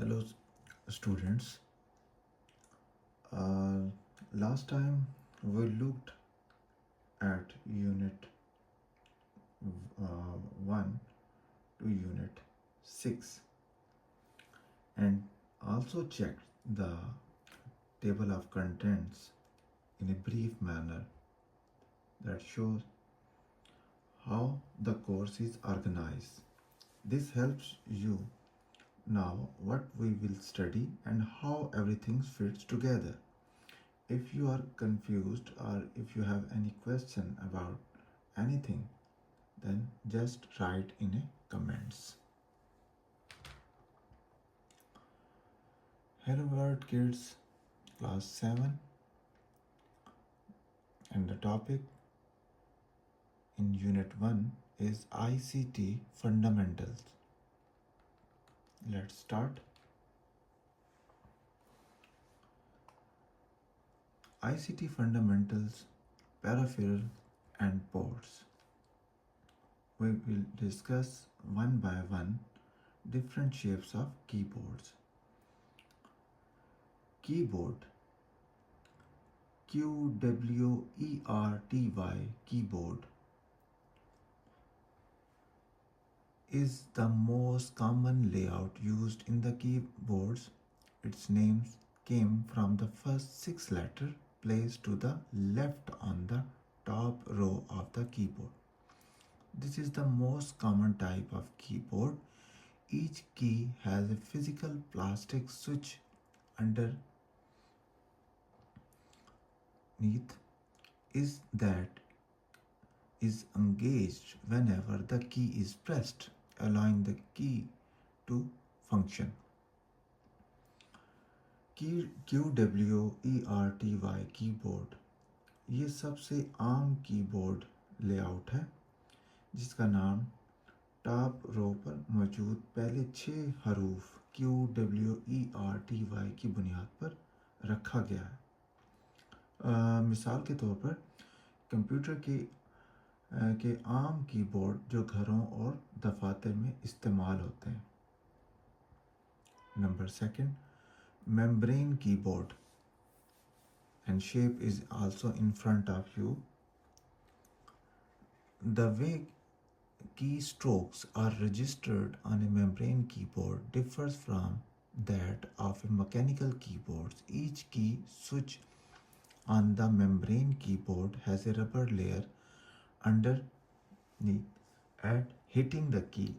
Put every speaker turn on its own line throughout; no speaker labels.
Hello, students. Uh, Last time we looked at Unit 1 to Unit 6 and also checked the table of contents in a brief manner that shows how the course is organized. This helps you now what we will study and how everything fits together. If you are confused or if you have any question about anything, then just write in a comments. Hello world kids, class 7, and the topic in unit 1 is ICT fundamentals. Let's start. ICT fundamentals, peripheral and ports. We will discuss one by one different shapes of keyboards. Keyboard, QWERTY keyboard is the most common layout used in the keyboards. Its name came from the first 6 letters placed to the left on the top row of the keyboard. This is the most common type of keyboard. Each key has a physical plastic switch underneath is that is engaged whenever the key is pressed, allowing the key to function. QWERTY keyboard ये सबसे आम keyboard layout है जिसका नाम top row पर मौजूद पहले 6 हरूफ QWERTY की बुनियाद पर रखा गया है। मिसाल के तौर पर कंप्यूटर के आम कीबोर्ड जो घरों और दफातर में इस्तेमाल होते हैं। Number 2, membrane keyboard, and shape is also in front of you. The way keystrokes are registered on a membrane keyboard differs from that of a mechanical keyboard. Each key switch on the membrane keyboard has a rubber layer underneath, and hitting the key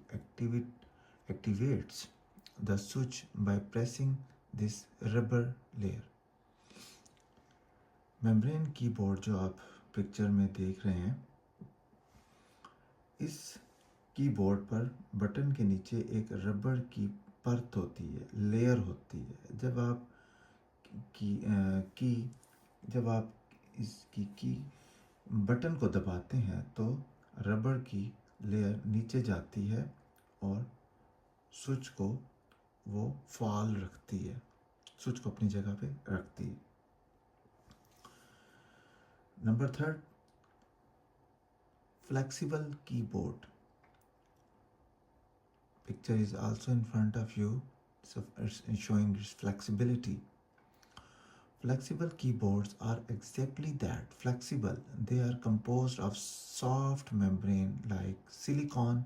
activates the switch by pressing this rubber layer. Membrane keyboard जो आप picture में देख रहे हैं, इस keyboard पर button के नीचे एक रबर की परत होती है, लेयर होती है। जब आप इसकी की बटन को दबाते हैं तो रबर की लेयर नीचे जाती है और स्विच को वो फाल रखती है, स्विच को अपनी जगह पे रखती है। Number 3, flexible keyboard. Picture is also in front of you, so it's showing its flexibility. Flexible keyboards are exactly that, flexible. They are composed of soft membrane like silicone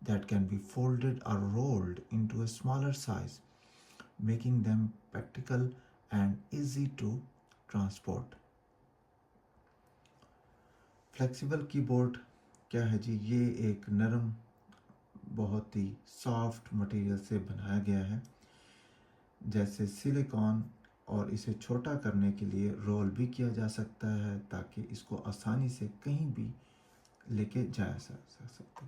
that can be folded or rolled into a smaller size, making them practical and easy to transport. Flexible keyboard क्या है जी? ये एक नरम, बहुत ही soft material से बनाया गया है जैसे सिलिकॉन, और इसे छोटा करने के लिए रोल भी किया जा सकता है ताकि इसको आसानी से कहीं भी लेके जाया जा सके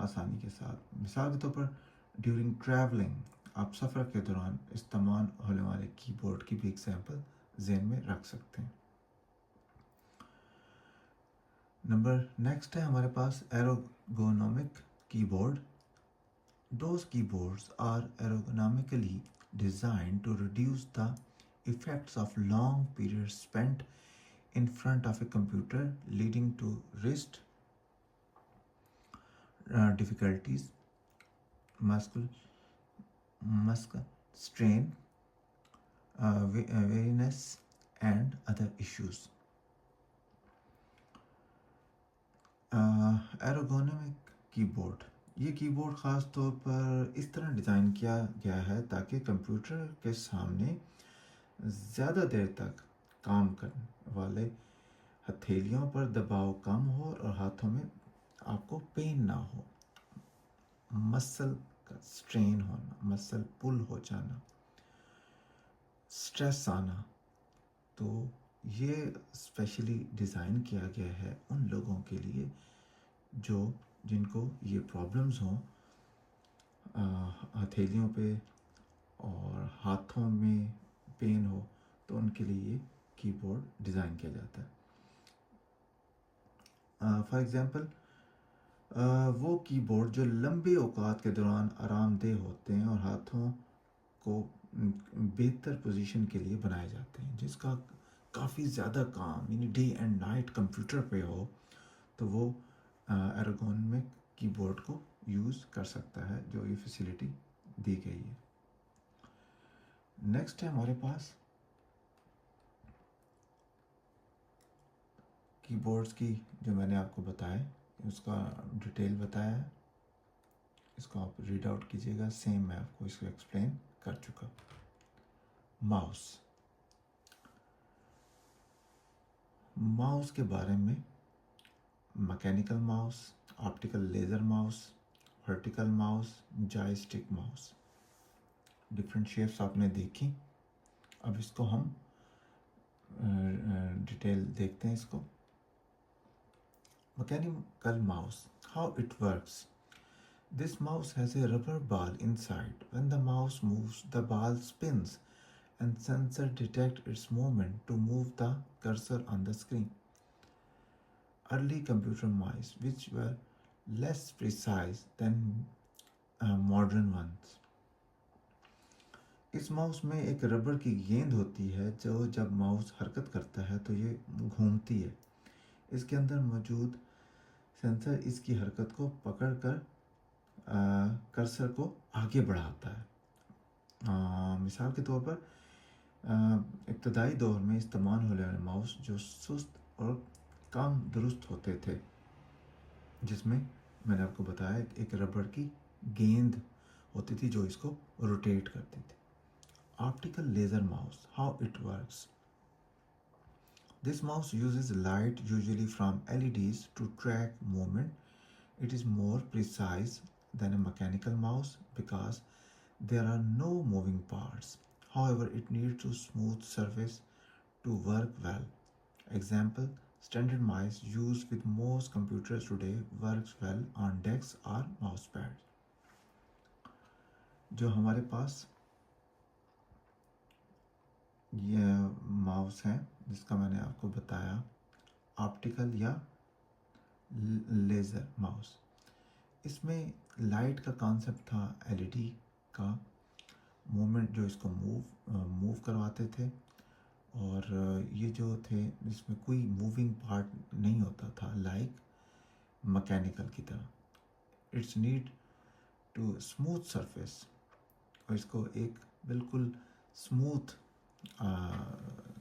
आसानी के साथ। मिसाल के तौर पर ड्यूरिंग ट्रैवलिंग, आप सफ़र के दौरान इस्तेमाल होने वाले कीबोर्ड की भी एग्जाम्पल ज़हन में रख सकते हैं। नेक्स्ट है हमारे पास एरोगोनोमिक keyboard. Those keyboards are ergonomically designed to reduce the effects of long periods spent in front of a computer, leading to wrist difficulties, muscle muscle strain, weariness and other issues. Ergonomic keyboard, ये keyboard ख़ास तौर पर इस तरह design किया गया है ताकि कंप्यूटर के सामने ज़्यादा देर तक काम करने वाले हथेलियों पर दबाव कम हो और हाथों में आपको पेन ना हो, मसल का स्ट्रेन होना, मसल पुल हो जाना, स्ट्रेस आना। तो ये स्पेशली डिज़ाइन किया गया है उन लोगों के लिए जिनको ये प्रॉब्लम्स हों हथेलियों पे और हाथों में पेन हो, तो उनके लिए ये कीबोर्ड डिज़ाइन किया जाता है। फॉर एग्ज़ाम्पल वो कीबोर्ड जो लंबे औकात के दौरान आरामदेह होते हैं और हाथों को बेहतर पोजीशन के लिए बनाए जाते हैं, जिसका काफ़ी ज़्यादा काम यानी डे एंड नाइट कंप्यूटर पे हो, तो वो एर्गोनोमिक कीबोर्ड को यूज़ कर सकता है, जो ये फैसिलिटी दी गई है। नेक्स्ट है हमारे पास कीबोर्ड्स की, जो मैंने आपको बताया उसका डिटेल बताया है, इसको आप रीड आउट कीजिएगा। सेम मैं आपको इसको एक्सप्लेन कर चुका। माउस के बारे में mechanical mouse, optical laser mouse, vertical mouse, joystick mouse, different shapes आपने देखी। अब इसको हम डिटेल देखते हैं इसको। Mechanical mouse, how it works. This mouse has a rubber ball inside. When the mouse moves, the ball spins and sensor detect its movement to move the cursor on the screen. Early computer mice, which were less precise than modern ones. इस mouse में एक rubber की गेंद होती है जो जब mouse हरकत करता है तो ये घूमती है। इसके अंदर मौजूद सेंसर इसकी हरकत को पकड़कर कर्सर को आगे बढ़ाता है। मिसाल के तौर पर इब्तदाई दौर में इस्तेमाल होने वाले माउस जो सुस्त और कम दुरुस्त होते थे, जिसमें मैंने आपको बताया एक रबर की गेंद होती थी जो इसको रोटेट करती थी। Optical laser mouse, how it works. This mouse uses light, usually from LEDs, to track movement. It is more precise than a mechanical mouse because there are no moving parts. However, it needs a smooth surface to work well. Example, standard mouse used with most computers today works well on desks or mouse pads. जो हमारे पास ये mouse है जिसका मैंने आपको बताया, optical या laser mouse, इसमें लाइट का कॉन्सेप्ट था, एलईडी का मूवमेंट जो इसको मूव करवाते थे, और ये जो थे इसमें कोई मूविंग पार्ट नहीं होता था लाइक मैकेनिकल की तरह। It's need to smooth surface, और इसको एक बिल्कुल स्मूथ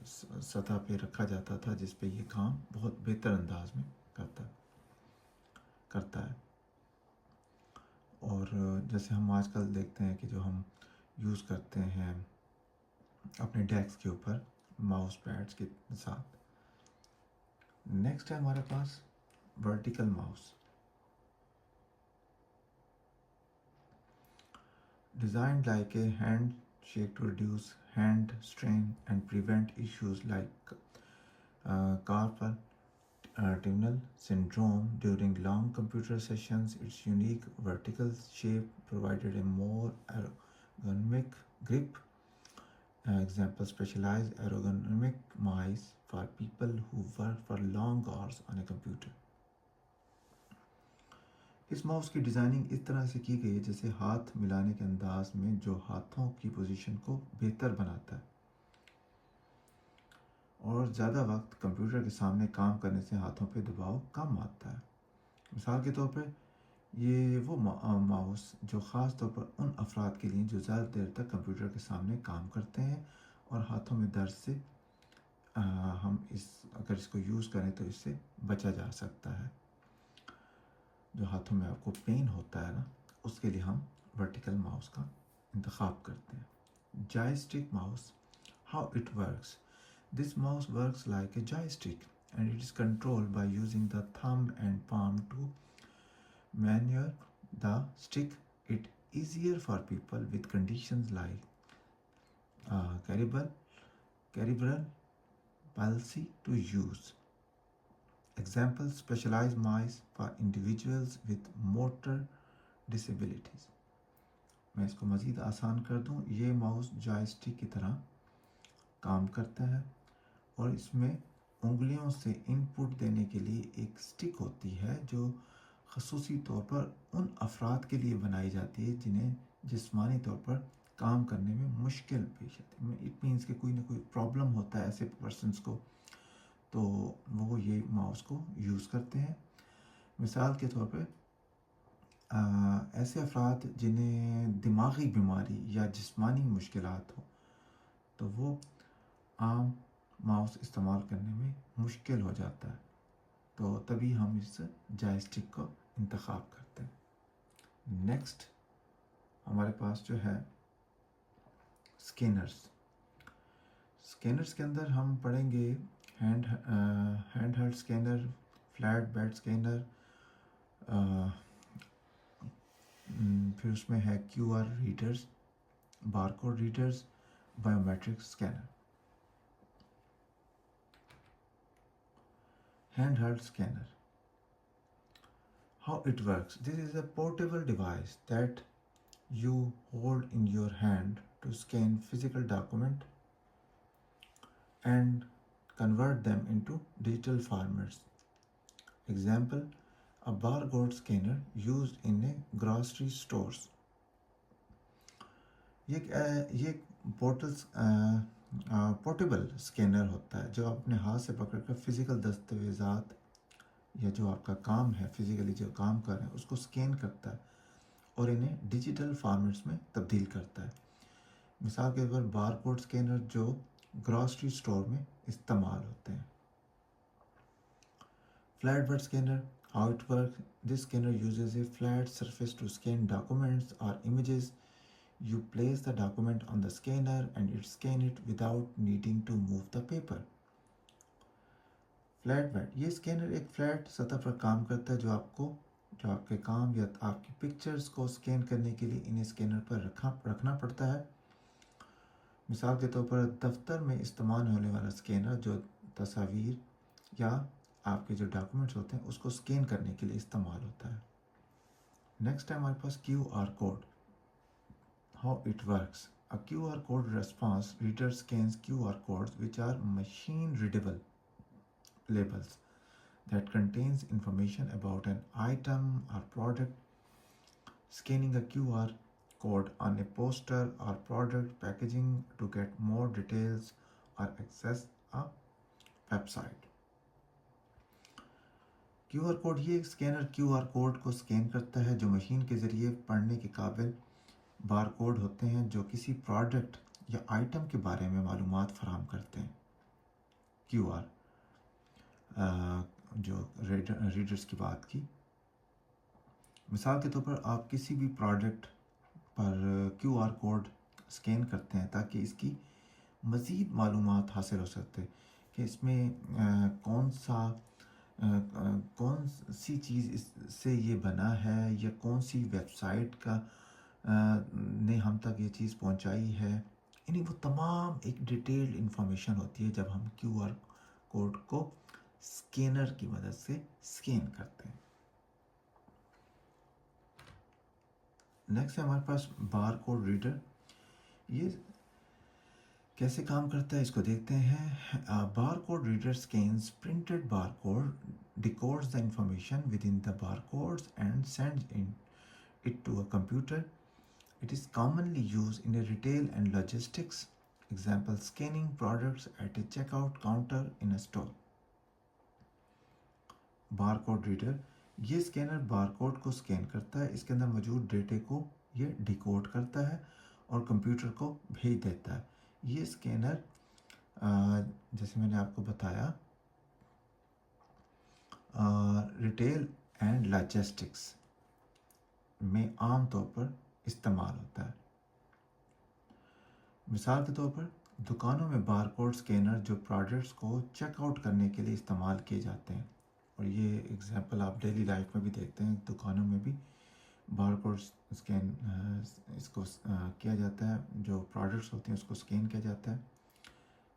सतह पे रखा जाता था जिस पे ये काम बहुत बेहतर अंदाज में करता है। और जैसे हम आजकल देखते हैं कि जो हम यूज़ करते हैं अपने डेस्क के ऊपर माउस पैड्स के साथ। नेक्स्ट है हमारे पास vertical mouse, designed like a handshake to reduce hand strain and prevent issues like carpal tunnel syndrome during long computer sessions. Its unique vertical shape provided a more ergonomic grip. Example, specialized ergonomic mice for people who work for long hours on a computer. इस mouse की designing इस तरह से की गई है जैसे हाथ मिलाने के अंदाज में, जो हाथों की पोजीशन को बेहतर बनाता है और ज़्यादा वक्त कंप्यूटर के सामने काम करने से हाथों पे दबाव कम आता है। मिसाल के तौर पे ये वो माउस जो ख़ास तौर पर उन अफराद के लिए जो ज़्यादा देर तक कंप्यूटर के सामने काम करते हैं और हाथों में दर्द से हम अगर इसको यूज़ करें तो इससे बचा जा सकता है। जो हाथों में आपको पेन होता है ना, उसके लिए हम वर्टिकल माउस का इंतखाब करते हैं। Joystick mouse, how it works. This mouse works like a joystick and it is controlled by using the thumb and palm to maneuver the stick. It easier for people with conditions like cerebral palsy to use. Example, specialized mice for individuals with motor disabilities. मैं इसको मज़ीद आसान कर दूं, ये mouse joystick की तरह काम करता है और इसमें उंगलियों से इनपुट देने के लिए एक स्टिक होती है जो ख़ुसूसी तौर पर उन अफराद के लिए बनाई जाती है जिन्हें जिस्मानी तौर पर काम करने में मुश्किल पेश आती है। इट मीन्स कि कोई ना कोई प्रॉब्लम होता है ऐसे पर्सनस को, तो वो ये माउस को यूज़ करते हैं। मिसाल के तौर पर ऐसे अफराद जिन्हें दिमागी बीमारी या जिस्मानी मुश्किलात हो, तो वो आम माउस इस्तेमाल करने में मुश्किल हो जाता है, तो तभी हम इस जॉयस्टिक को इंतखाब करते हैं। नेक्स्ट हमारे पास जो है स्कैनर्स। स्कैनर्स के अंदर हम पढ़ेंगे hand held scanner, flat bed scanner, फिर उसमें है QR readers, barcode readers, biometric scanner. Handheld scanner. How it works? This is a portable device that you hold in your hand to scan physical document and convert them into digital formats. Example, a barcode scanner used in a grocery stores. ये portable scanner होता है जो आप अपने हाथ से पकड़कर physical दस्तावेज़ात या जो आपका काम है, फिज़िकली जो काम कर रहे हैं उसको स्कैन करता है और इन्हें डिजिटल फॉर्मेट्स में तब्दील करता है। मिसाल के तौर पर बारकोड स्कैनर जो ग्रॉसरी स्टोर में इस्तेमाल होते हैं। Flat bed scanner, how it work. This scanner uses a flat surface to scan documents और images. You place the document on the scanner and it scan it without needing to move the paper. Flat bed, ये scanner एक flat सतह पर काम करता है जो आपके काम या आपकी पिक्चर्स को स्कैन करने के लिए इन्हें स्कैनर पर रखना पड़ता है। मिसाल के तौर पर दफ्तर में इस्तेमाल होने वाला स्कैनर जो तस्वीर या आपके जो डॉक्यूमेंट्स होते हैं उसको स्कैन करने के लिए इस्तेमाल होता है। नेक्स्ट है हमारे पास QR code. How it works. A QR code response reader scans QR codes which are machine readable labels that contains information about an item or product. Scanning a QR code on a poster or product packaging to get more details or access a website. QR code, ये scanner QR code को scan करता है जो machine के ज़रिए पढ़ने के काबिल बारकोड होते हैं जो किसी प्रोडक्ट या आइटम के बारे में मालूमात फराहम करते हैं। QR जो रीडर्स की बात की, मिसाल के तौर पर आप किसी भी प्रोडक्ट पर QR कोड स्कैन करते हैं ताकि इसकी मज़ीद मालूमात हासिल हो सकते कि इसमें कौन सी चीज़ इससे ये बना है या कौन सी वेबसाइट का ने हम तक ये चीज़ पहुंचाई है। यानी वो तमाम एक डिटेल्ड इंफॉर्मेशन होती है जब हम QR कोड को स्कैनर की मदद से स्कैन करते हैं। नेक्स्ट है हमारे पास बारकोड रीडर। ये कैसे काम करता है इसको देखते हैं। Barcode reader scans printed barcode, डिकोड्स the information with in the barcodes and sends it to a computer. It is commonly used in a retail and logistics. Example, scanning products at a checkout counter in a store. Barcode reader, ये scanner barcode को scan करता है, इसके अंदर मौजूद डेटे को ये decode करता है और कंप्यूटर को भेज देता है। ये स्कैनर जैसे मैंने आपको बताया रिटेल एंड लॉजिस्टिक्स में आम तौर पर इस्तेमाल होता है। मिसाल के तौर पर दुकानों में बारकोड स्कैनर जो प्रोडक्ट्स को चेकआउट करने के लिए इस्तेमाल किए जाते हैं, और ये एग्जांपल आप डेली लाइफ में भी देखते हैं, दुकानों में भी बारकोड स्कैन इसको किया जाता है, जो प्रोडक्ट्स होते हैं उसको स्कैन किया जाता है,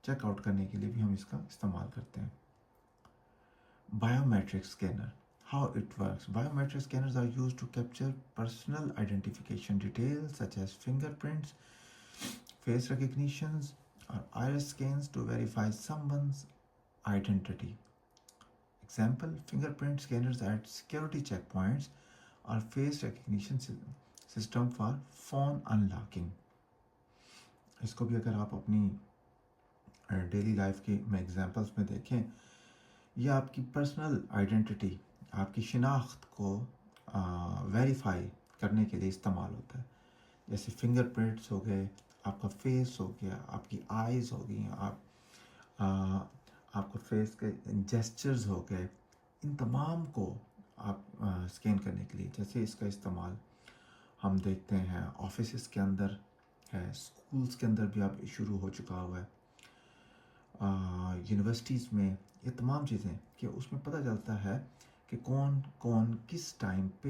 चेकआउट करने के लिए भी हम इसका इस्तेमाल करते हैं। Biometric scanner, how it works. Biometric scanners are used to capture personal identification details such as fingerprints, face recognitions, or iris scans to verify someone's identity. Example, fingerprint scanners at security checkpoints or face recognition system for phone unlocking. इसको भी अगर आप अपनी daily life के में examples में देखें, यह आपकी पर्सनल आइडेंटिटी, आपकी शिनाख्त को वेरीफाई करने के लिए इस्तेमाल होता है। जैसे फिंगरप्रिंट्स हो गए, आपका फेस हो गया, आपकी आइज़ हो गई, आपका फेस के जेस्चर्स हो गए, इन तमाम को आप स्कैन करने के लिए, जैसे इसका इस्तेमाल हम देखते हैं ऑफिस के अंदर है, स्कूल्स के अंदर भी अब शुरू हो चुका हुआ है, यूनिवर्सिटीज़ में, ये तमाम चीज़ें कि उसमें पता चलता है कि कौन कौन किस टाइम पे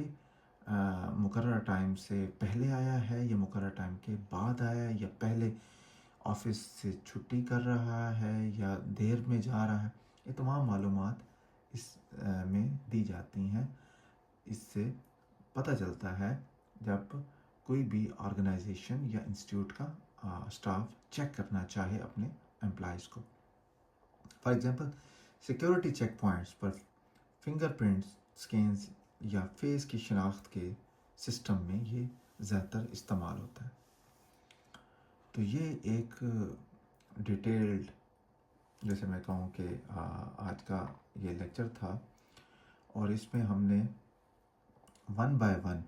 मुकर्रर टाइम से पहले आया है या मुकर्रर टाइम के बाद आया है, या पहले ऑफिस से छुट्टी कर रहा है या देर में जा रहा है। ये तमाम मालूमात इस में दी जाती हैं। इससे पता चलता है जब कोई भी ऑर्गेनाइजेशन या इंस्टीट्यूट का स्टाफ चेक करना चाहे अपने एम्प्लॉयज़ को। For example, security check points पर फिंगरप्रिंट्स स्कैन्स या फेस की शिनाख्त के सिस्टम में ये ज़्यादातर इस्तेमाल होता है। तो ये एक डिटेल्ड, जैसे मैं कहूँ कि आज का ये लेक्चर था, और इसमें हमने वन बाय वन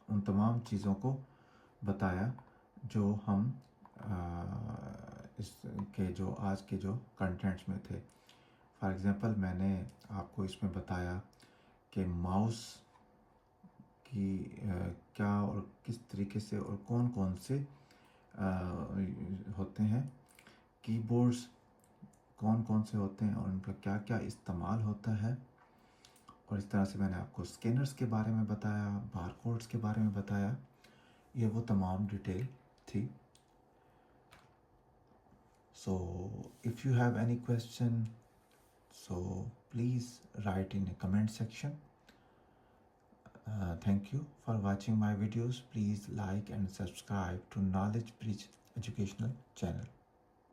उन तमाम चीज़ों को बताया जो हम इसके जो आज के जो कंटेंट्स में थे। फॉर एग्ज़ाम्पल, मैंने आपको इसमें बताया कि माउस की क्या और किस तरीके से और कौन कौन से होते हैं, कीबोर्ड्स कौन कौन से होते हैं और उनका क्या क्या इस्तेमाल होता है, और इस तरह से मैंने आपको स्कैनर्स के बारे में बताया, बारकोड्स के बारे में बताया। ये वो तमाम डिटेल थी। So if you have any question, so please write in the comment section. Thank you for watching my videos. Please like and subscribe to Knowledge Bridge Educational channel.